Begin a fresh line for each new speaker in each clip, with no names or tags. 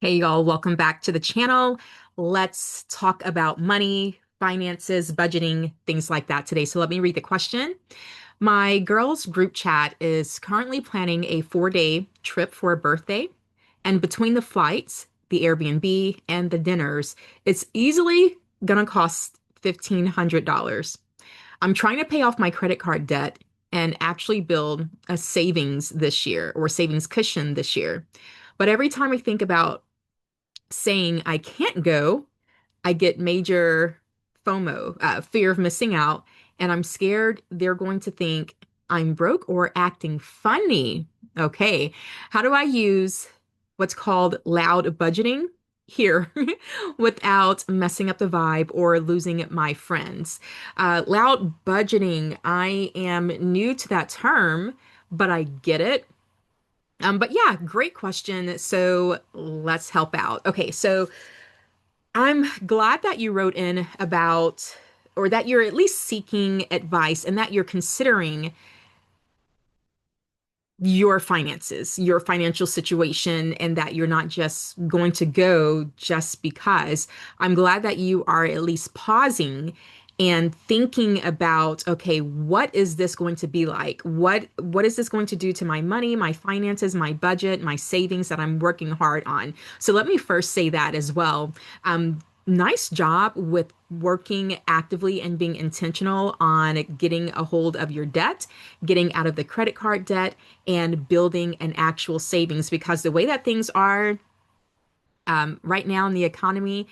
Hey y'all, welcome back to the channel. Let's talk about money, finances, budgeting, things like that today. So let me read the question. My girls' group chat is currently planning a 4-day trip for a birthday, and between the flights, the Airbnb, and the dinners, it's easily gonna cost $1,500. I'm trying to pay off my credit card debt and actually build a savings this year or savings cushion this year. But every time I think about saying I can't go, I get major FOMO, fear of missing out, and I'm scared they're going to think I'm broke or acting funny. Okay, how do I use what's called loud budgeting here without messing up the vibe or losing my friends? Loud budgeting, I am new to that term, but I get it. But yeah, great question. So let's help out. Okay, so I'm glad that you wrote in about, or that you're at least seeking advice and that you're considering your finances, your financial situation, and that you're not just going to go just because. I'm glad that you are at least pausing and thinking about, okay, what is this going to be like? What is this going to do to my money, my finances, my budget, my savings that I'm working hard on? So let me first say that as well. Nice job with working actively and being intentional on getting a hold of your debt, getting out of the credit card debt, and building an actual savings. Because the way that things are right now in the economy,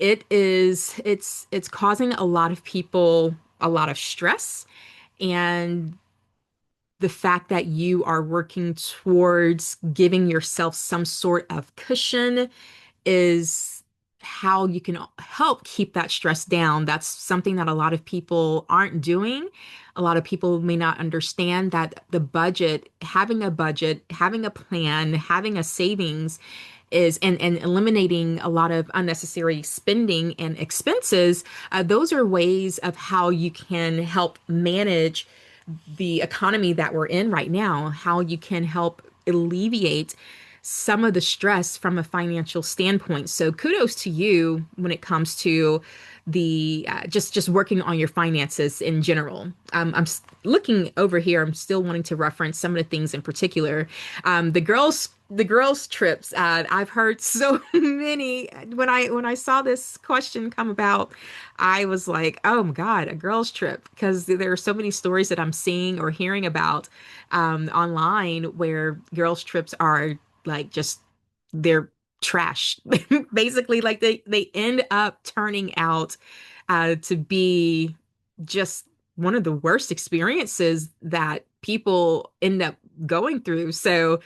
it's causing a lot of people a lot of stress. And the fact that you are working towards giving yourself some sort of cushion is how you can help keep that stress down. That's something that a lot of people aren't doing. A lot of people may not understand that budget, having a plan, having a savings is and eliminating a lot of unnecessary spending and expenses. Those are ways of how you can help manage the economy that we're in right now, how you can help alleviate some of the stress from a financial standpoint. So kudos to you when it comes to the just working on your finances in general. Looking over here. I'm still wanting to reference some of the things in particular. The girls trips. I've heard so many. When I saw this question come about, I was like, oh my God, a girls trip, because there are so many stories that I'm seeing or hearing about online where girls trips are like just they're trash. Basically, like they end up turning out to be just one of the worst experiences that people end up going through. So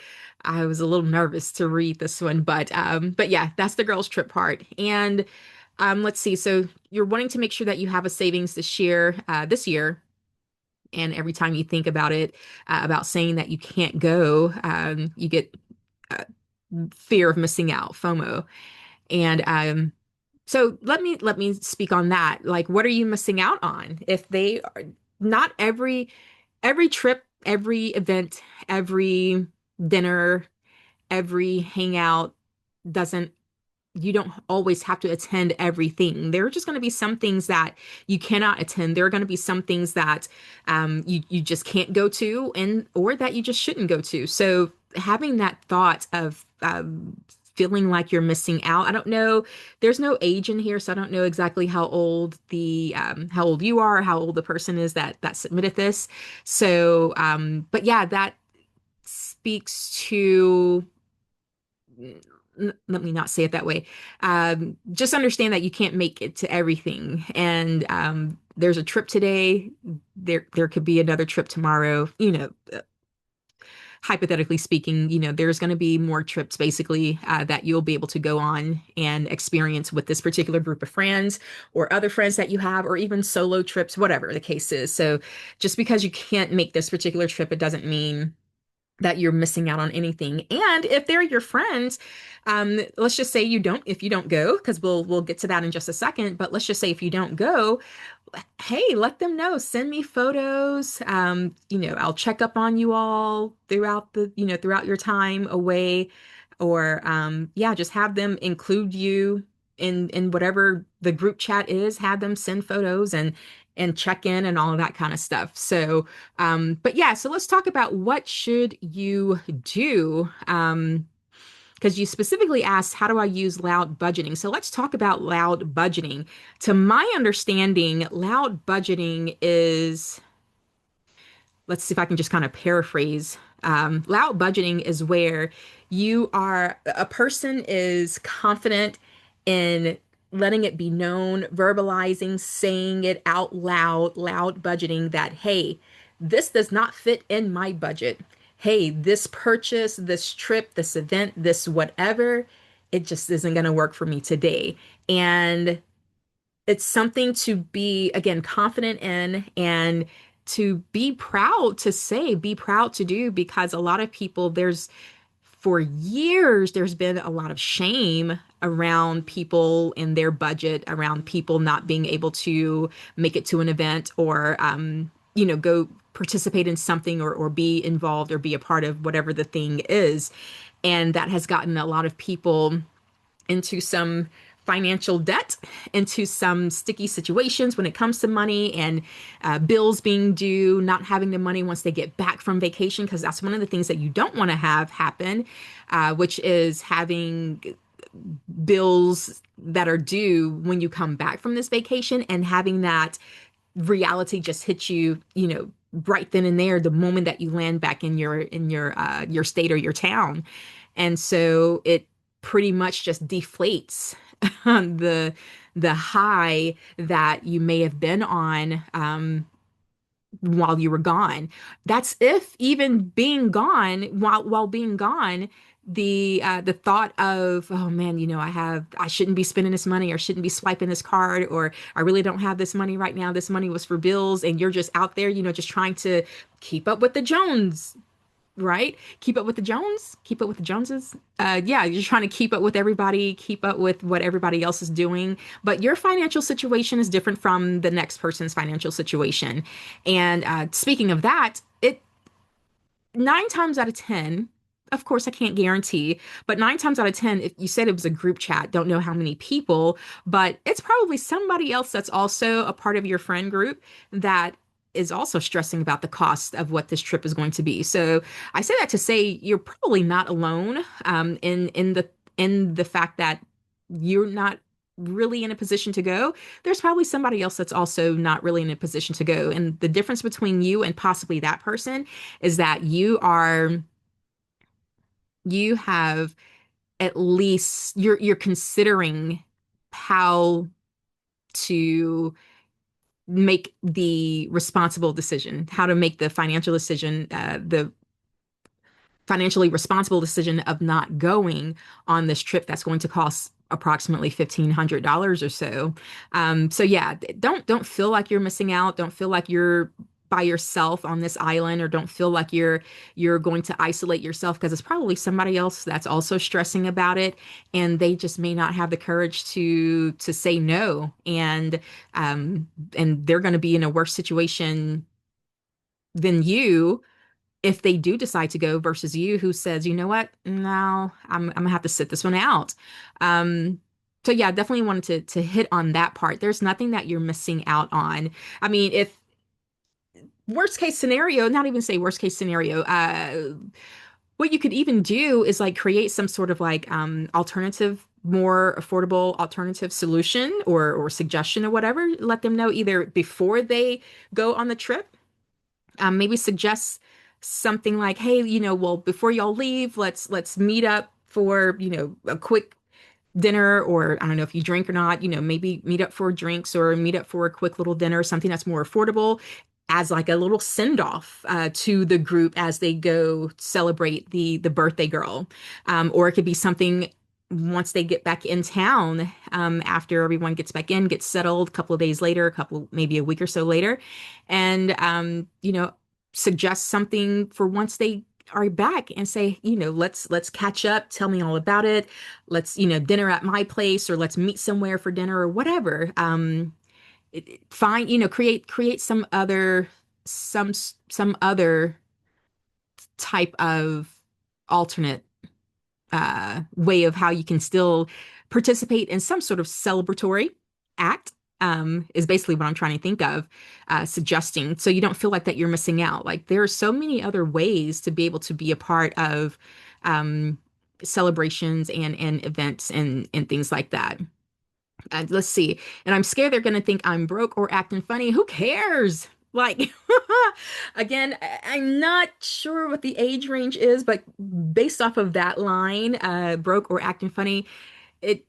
I was a little nervous to read this one, but yeah, that's the girls trip part. And let's see. So you're wanting to make sure that you have a savings this year, and every time you think about it, about saying that you can't go, you get uh, fear of missing out, FOMO. And so let me speak on that. Like, what are you missing out on? If they are not every trip, every event, every dinner, every hangout doesn't you don't always have to attend everything. There are just going to be some things that you cannot attend. There are going to be some things that you just can't go to, and or that you just shouldn't go to. So having that thought of feeling like you're missing out. I don't know. There's no age in here, so I don't know exactly how old you are, how old the person is that submitted this. So, but yeah, that speaks to let me not say it that way. Just understand that you can't make it to everything. And there's a trip today. There could be another trip tomorrow. Hypothetically speaking, there's going to be more trips basically that you'll be able to go on and experience with this particular group of friends or other friends that you have, or even solo trips, whatever the case is. So just because you can't make this particular trip, it doesn't mean that you're missing out on anything. And if they're your friends, let's just say if you don't go, because we'll get to that in just a second, but let's just say if you don't go, hey, let them know. Send me photos. I'll check up on you all throughout throughout your time away. or yeah, just have them include you in whatever the group chat is, have them send photos and check in and all of that kind of stuff. So but yeah, so let's talk about what should you do. Because you specifically asked, how do I use loud budgeting? So let's talk about loud budgeting. To my understanding, loud budgeting is, let's see if I can just kind of paraphrase. Loud budgeting is where a person is confident in letting it be known, verbalizing, saying it out loud, loud budgeting that, hey, this does not fit in my budget. Hey, this purchase, this trip, this event, this whatever, it just isn't going to work for me today. And it's something to be, again, confident in and to be proud to say, be proud to do, because a lot of people, for years, there's been a lot of shame around people and their budget, around people not being able to make it to an event or, go participate in something or be involved or be a part of whatever the thing is. And that has gotten a lot of people into some financial debt, into some sticky situations when it comes to money and bills being due, not having the money once they get back from vacation, because that's one of the things that you don't want to have happen, which is having bills that are due when you come back from this vacation and having that reality just hit you, right then and there, the moment that you land back in your state or your town. And so it pretty much just deflates the the high that you may have been on while you were gone. That's if even being gone, while being gone, the thought of, oh man, I shouldn't be spending this money, or shouldn't be swiping this card, or I really don't have this money right now, this money was for bills, and you're just out there, just trying to keep up with the Jones, right? Keep up with the Jones, keep up with the Joneses. Yeah, you're trying to keep up with everybody, keep up with what everybody else is doing. But your financial situation is different from the next person's financial situation. And speaking of that, it 9 times out of 10, of course, I can't guarantee, but 9 times out of 10, if you said it was a group chat, don't know how many people, but it's probably somebody else that's also a part of your friend group that is also stressing about the cost of what this trip is going to be. So I say that to say you're probably not alone in the fact that you're not really in a position to go. There's probably somebody else that's also not really in a position to go. And the difference between you and possibly that person is that you have at least you're considering how to make the responsible decision, how to make the financial decision, the financially responsible decision of not going on this trip that's going to cost approximately $1,500 or so. So yeah, don't feel like you're missing out. Don't feel like you're by yourself on this island, or don't feel like you're going to isolate yourself, because it's probably somebody else that's also stressing about it, and they just may not have the courage to say no, and they're going to be in a worse situation than you if they do decide to go, versus you who says, you know what, no, I'm gonna have to sit this one out. So yeah, definitely wanted to hit on that part. There's nothing that you're missing out on. I mean, if worst case scenario, not even say worst case scenario, what you could even do is like create some sort of like alternative, more affordable alternative solution or suggestion or whatever. Let them know either before they go on the trip, maybe suggest something like, hey, well, before y'all leave, let's meet up for, a quick dinner, or I don't know if you drink or not, maybe meet up for drinks or meet up for a quick little dinner, something that's more affordable, as like a little send off to the group as they go celebrate the birthday girl. Or it could be something once they get back in town, after everyone gets back in, gets settled a couple of days later, maybe a week or so later, and suggest something for once they are back, and say, let's catch up, tell me all about it, let's, dinner at my place, or let's meet somewhere for dinner or whatever. Find, create some other type of alternate way of how you can still participate in some sort of celebratory act. Is basically what I'm trying to think of, suggesting, so you don't feel like that you're missing out. Like there are so many other ways to be able to be a part of um, celebrations and events and things like that. Let's see. And I'm scared they're going to think I'm broke or acting funny. Who cares? Like, again, I'm not sure what the age range is, but based off of that line, broke or acting funny, it,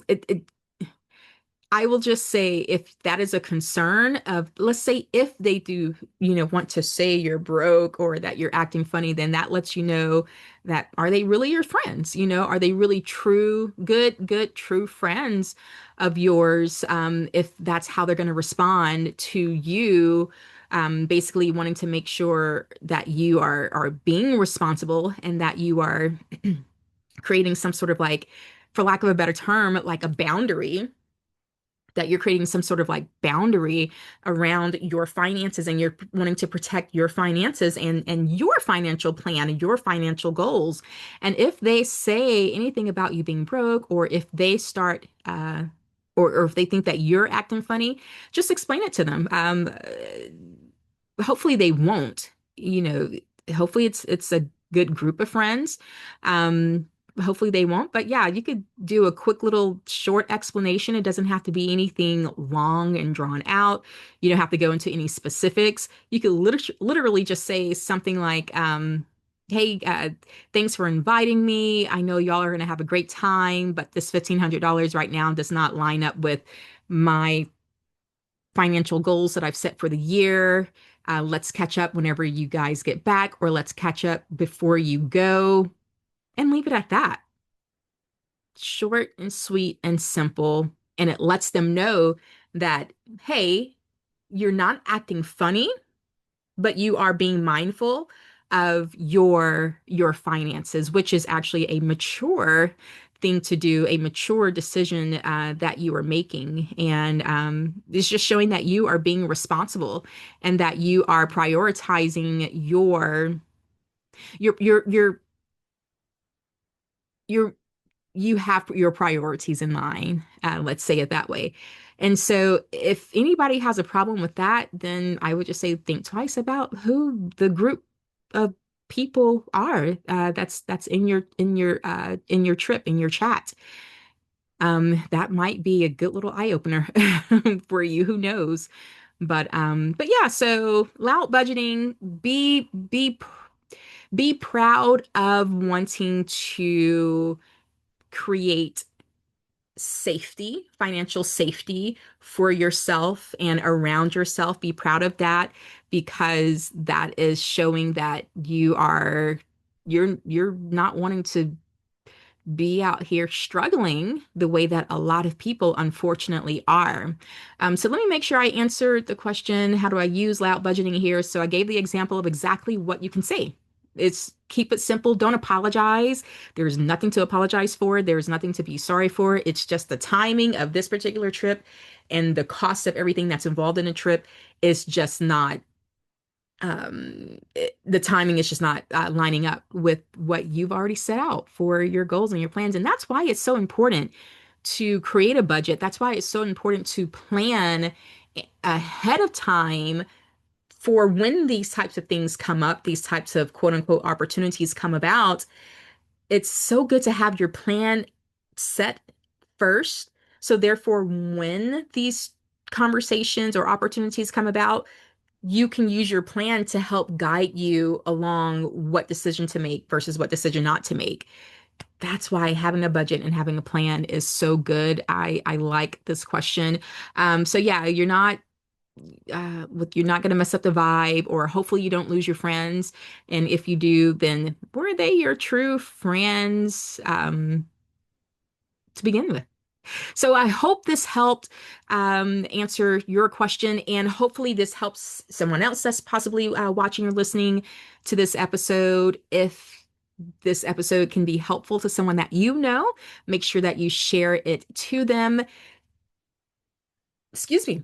it I will just say if that is a concern of, let's say if they do, want to say you're broke or that you're acting funny, then that lets you know that are they really your friends? Are they really true, good, true friends of yours? If that's how they're going to respond to you, basically wanting to make sure that you are being responsible and that you are creating some sort of like, for lack of a better term, like a boundary, that you're creating some sort of like boundary around your finances and you're wanting to protect your finances and your financial plan and your financial goals. And if they say anything about you being broke, or if they start or if they think that you're acting funny, just explain it to them. Hopefully they won't, hopefully it's a good group of friends. Hopefully they won't, but yeah, you could do a quick little short explanation. It doesn't have to be anything long and drawn out. You don't have to go into any specifics. You could literally just say something like, hey, thanks for inviting me. I know y'all are going to have a great time, but this $1,500 right now does not line up with my financial goals that I've set for the year. Let's catch up whenever you guys get back, or let's catch up before you go, and leave it at that. Short and sweet and simple. And it lets them know that, hey, you're not acting funny, but you are being mindful of your finances, which is actually a mature thing to do, a mature decision that you are making. And it's just showing that you are being responsible and that you are prioritizing your your you have your priorities in mind. Let's say it that way. And so if anybody has a problem with that, then I would just say think twice about who the group of people are, that's in your trip, in your chat. That might be a good little eye opener for you. Who knows? But yeah, so loud budgeting, be proud of wanting to create safety, financial safety for yourself and around yourself. Be proud of that, because that is showing that you're not wanting to be out here struggling the way that a lot of people unfortunately are. So let me make sure I answered the question, how do I use layout budgeting here? So I gave the example of exactly what you can say. It's keep it simple. Don't apologize. There's nothing to apologize for. There's nothing to be sorry for. It's just the timing of this particular trip and the cost of everything that's involved in a trip is just not the timing is just not lining up with what you've already set out for your goals and your plans. And that's why it's so important to create a budget. That's why it's so important to plan ahead of time for when these types of things come up, these types of quote unquote opportunities come about. It's so good to have your plan set first. So therefore, when these conversations or opportunities come about, you can use your plan to help guide you along what decision to make versus what decision not to make. That's why having a budget and having a plan is so good. I like this question. So yeah, you're not going to mess up the vibe, or hopefully you don't lose your friends. And if you do, then were they your true friends to begin with? So I hope this helped answer your question, and hopefully this helps someone else that's possibly watching or listening to this episode. If this episode can be helpful to someone that you know, make sure that you share it to them. Excuse me.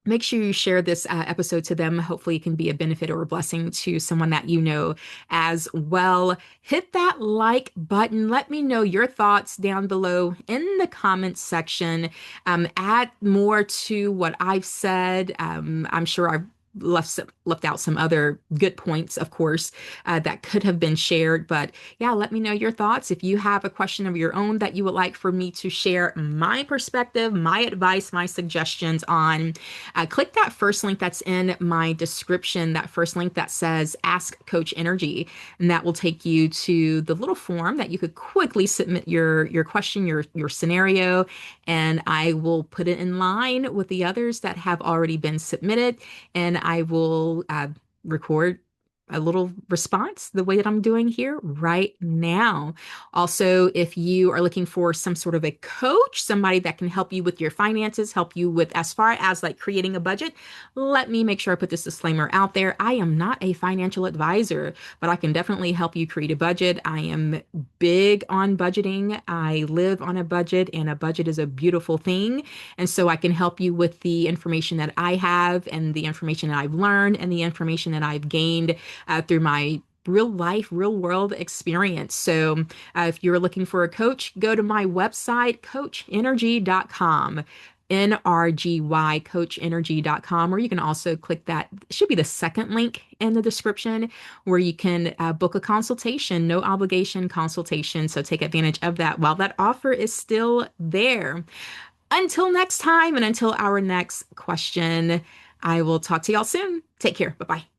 make sure you share this episode to them. Hopefully, it can be a benefit or a blessing to someone that you know as well. Hit that like button. Let me know your thoughts down below in the comments section. Add more to what I've said. I'm sure I've left out some other good points, of course, that could have been shared. But yeah, let me know your thoughts. If you have a question of your own that you would like for me to share my perspective, my advice, my suggestions on, click that first link that's in my description, that first link that says Ask Coach Energy, and that will take you to the little form that you could quickly submit your question, your scenario, and I will put it in line with the others that have already been submitted, and I will record a little response the way that I'm doing here right now. Also, if you are looking for some sort of a coach, somebody that can help you with your finances, help you with as far as like creating a budget, let me make sure I put this disclaimer out there. I am not a financial advisor, but I can definitely help you create a budget. I am big on budgeting. I live on a budget, and a budget is a beautiful thing. And so I can help you with the information that I have and the information that I've learned and the information that I've gained through my real life, real world experience. So if you're looking for a coach, go to my website, coachnrgy.com. Nrgy, coachnrgy.com, or you can also click that, it should be the second link in the description, where you can book a consultation, no obligation consultation. So take advantage of that while that offer is still there. Until next time, and until our next question, I will talk to y'all soon. Take care. Bye bye.